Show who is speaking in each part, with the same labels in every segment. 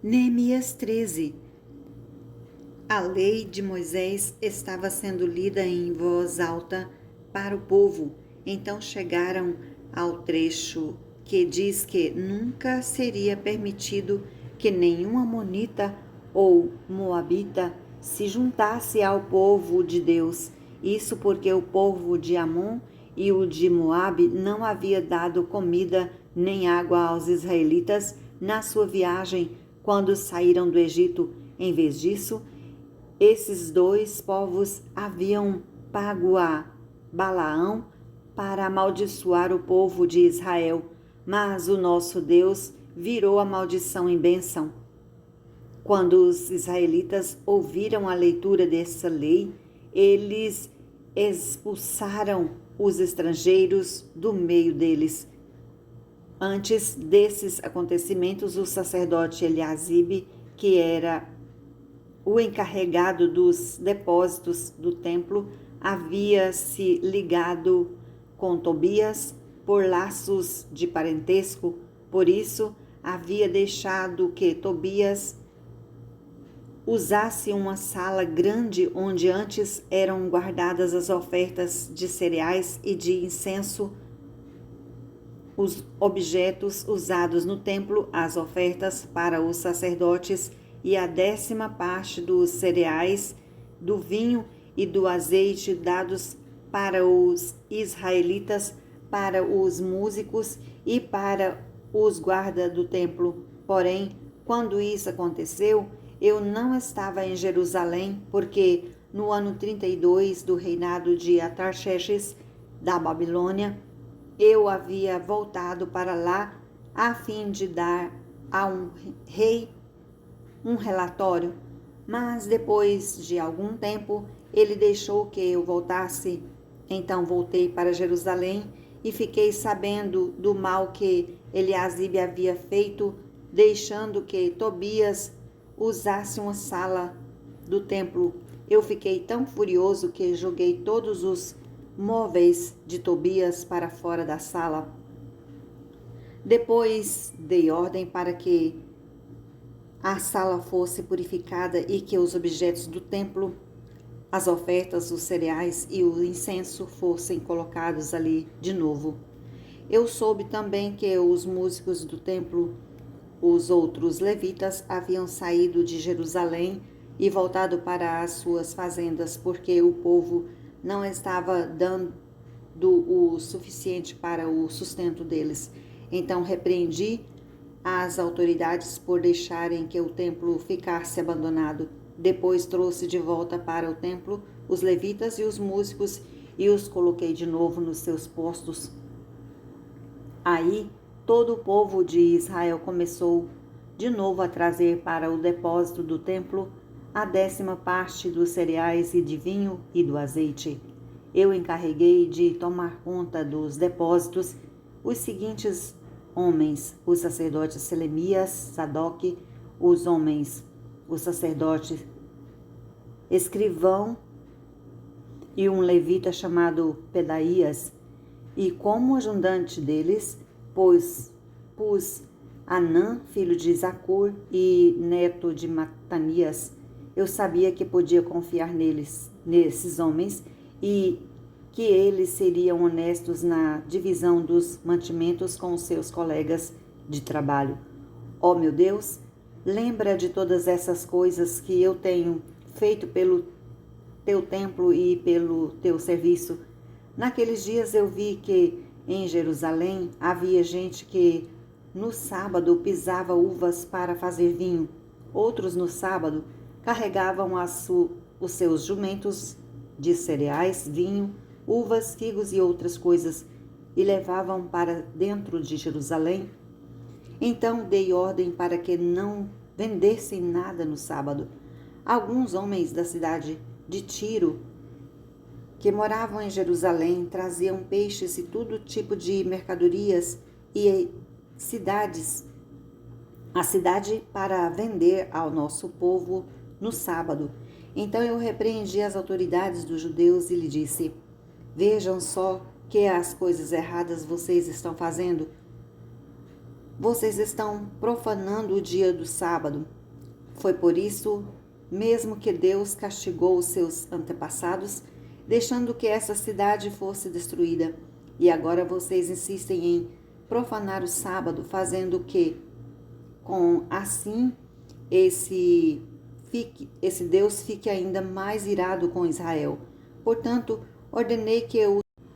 Speaker 1: Neemias 13. A lei de Moisés estava sendo lida em voz alta para o povo. Então chegaram ao trecho que diz que nunca seria permitido que nenhum amonita ou moabita se juntasse ao povo de Deus. Isso porque o povo de Amon e o de Moabe não havia dado comida nem água aos israelitas na sua viagem quando saíram do Egito. Em vez disso, esses dois povos haviam pago a Balaão para amaldiçoar o povo de Israel, mas o nosso Deus virou a maldição em bênção. Quando os israelitas ouviram a leitura dessa lei, eles expulsaram os estrangeiros do meio deles. Antes desses acontecimentos, o sacerdote Eliasibe, que era o encarregado dos depósitos do templo, havia se ligado com Tobias por laços de parentesco, por isso havia deixado que Tobias usasse uma sala grande onde antes eram guardadas as ofertas de cereais e de incenso, os objetos usados no templo, as ofertas para os sacerdotes e a 10ª parte dos cereais, do vinho e do azeite dados para os israelitas, para os músicos e para os guardas do templo. Porém, quando isso aconteceu, eu não estava em Jerusalém, porque no ano 32 do reinado de Atarxerxes da Babilônia, eu havia voltado para lá a fim de dar a um rei um relatório, mas depois de algum tempo ele deixou que eu voltasse. Então voltei para Jerusalém e fiquei sabendo do mal que Eliasibe havia feito, deixando que Tobias usasse uma sala do templo. Eu fiquei tão furioso que joguei todos os móveis de Tobias para fora da sala. Depois dei ordem para que a sala fosse purificada e que os objetos do templo, as ofertas, os cereais e o incenso fossem colocados ali de novo. Eu soube também que os músicos do templo, os outros levitas, haviam saído de Jerusalém e voltado para as suas fazendas, porque o povo não estava dando o suficiente para o sustento deles. Então repreendi as autoridades por deixarem que o templo ficasse abandonado. Depois trouxe de volta para o templo os levitas e os músicos e os coloquei de novo nos seus postos. Aí todo o povo de Israel começou de novo a trazer para o depósito do templo a 10ª parte dos cereais e de vinho e do azeite. Eu encarreguei de tomar conta dos depósitos os seguintes homens: o sacerdote Selemias, Sadoque, o sacerdote escrivão e um levita chamado Pedaías, e como ajudante deles pus Anã, filho de Zacur e neto de Matanias. Eu sabia que podia confiar nesses homens, e que eles seriam honestos na divisão dos mantimentos com os seus colegas de trabalho. Ó meu Deus, lembra de todas essas coisas que eu tenho feito pelo teu templo e pelo teu serviço. Naqueles dias eu vi que em Jerusalém havia gente que no sábado pisava uvas para fazer vinho. Outros no sábado carregavam os seus jumentos de cereais, vinho, uvas, figos e outras coisas, e levavam para dentro de Jerusalém. Então dei ordem para que não vendessem nada no sábado. Alguns homens da cidade de Tiro, que moravam em Jerusalém, traziam peixes e todo tipo de mercadorias e a cidade para vender ao nosso povo no sábado. Então eu repreendi as autoridades dos judeus e lhe disse: vejam só que as coisas erradas vocês estão fazendo. vocês estão profanando o dia do sábado. Foi por isso mesmo que Deus castigou os seus antepassados, deixando que essa cidade fosse destruída. E agora vocês insistem em profanar o sábado, fazendo que, com assim, esse Deus fique ainda mais irado com Israel. Portanto, ordenei que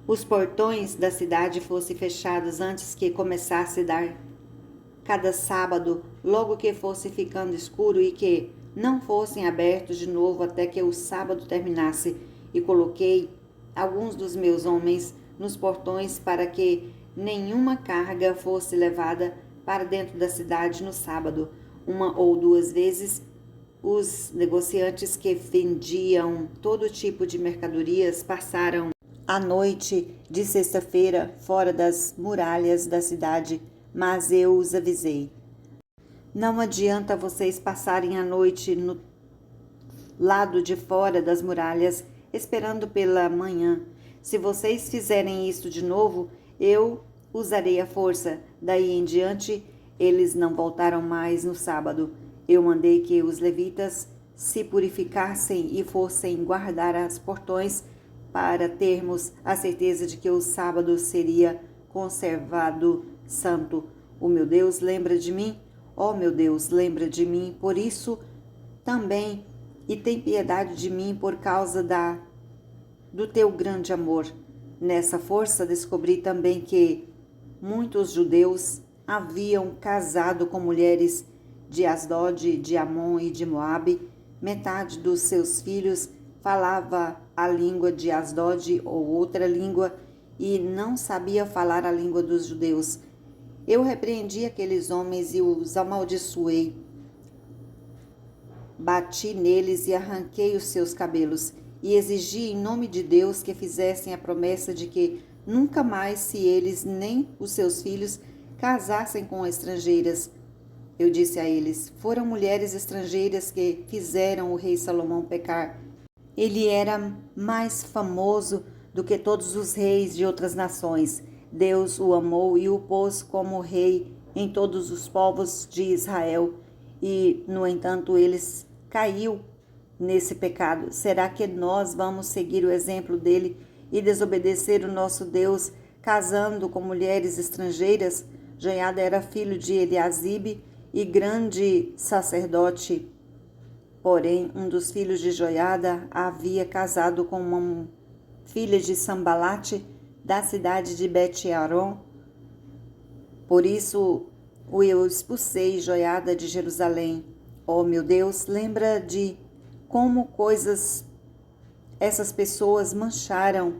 Speaker 1: os portões da cidade fossem fechados antes que começasse a dar cada sábado, logo que fosse ficando escuro, e que não fossem abertos de novo até que o sábado terminasse. E coloquei alguns dos meus homens nos portões para que nenhuma carga fosse levada para dentro da cidade no sábado. Uma ou duas vezes, os negociantes que vendiam todo tipo de mercadorias passaram a noite de sexta-feira fora das muralhas da cidade, mas eu os avisei. Não adianta vocês passarem a noite no lado de fora das muralhas, esperando pela manhã. Se vocês fizerem isso de novo, eu usarei a força. Daí em diante, eles não voltaram mais no sábado. Eu mandei que os levitas se purificassem e fossem guardar os portões para termos a certeza de que o sábado seria conservado santo. O meu Deus lembra de mim? Ó meu Deus, lembra de mim, por isso também, e tem piedade de mim por causa do teu grande amor. Nessa força descobri também que muitos judeus haviam casado com mulheres de Asdod, de Amon e de Moabe. Metade dos seus filhos falava a língua de Asdod ou outra língua e não sabia falar a língua dos judeus. Eu repreendi aqueles homens e os amaldiçoei. Bati neles e arranquei os seus cabelos, e exigi em nome de Deus que fizessem a promessa de que nunca mais se eles nem os seus filhos casassem com estrangeiras. Eu disse a eles: foram mulheres estrangeiras que fizeram o rei Salomão pecar. Ele era mais famoso do que todos os reis de outras nações. Deus o amou e o pôs como rei em todos os povos de Israel. E, no entanto, eles caiu nesse pecado. Será que nós vamos seguir o exemplo dele e desobedecer o nosso Deus, casando com mulheres estrangeiras? Joiada era filho de Eliasibe e grande sacerdote. Porém, um dos filhos de Joiada havia casado com uma filha de Sambalate, da cidade de Bet-Aron. Por isso, eu expulsei Joiada de Jerusalém. Oh, meu Deus, lembra de como essas pessoas mancharam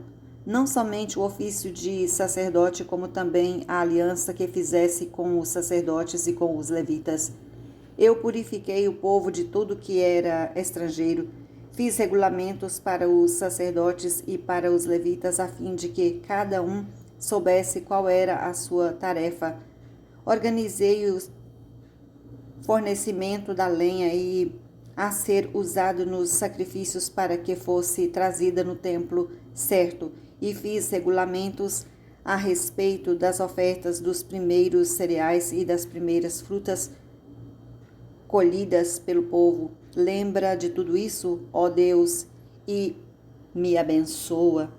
Speaker 1: não somente o ofício de sacerdote, como também a aliança que fizesse com os sacerdotes e com os levitas. Eu purifiquei o povo de tudo que era estrangeiro. Fiz regulamentos para os sacerdotes e para os levitas, a fim de que cada um soubesse qual era a sua tarefa. Organizei o fornecimento da lenha e a ser usado nos sacrifícios para que fosse trazida no templo certo, e fiz regulamentos a respeito das ofertas dos primeiros cereais e das primeiras frutas colhidas pelo povo. Lembra de tudo isso, ó Deus, e me abençoa.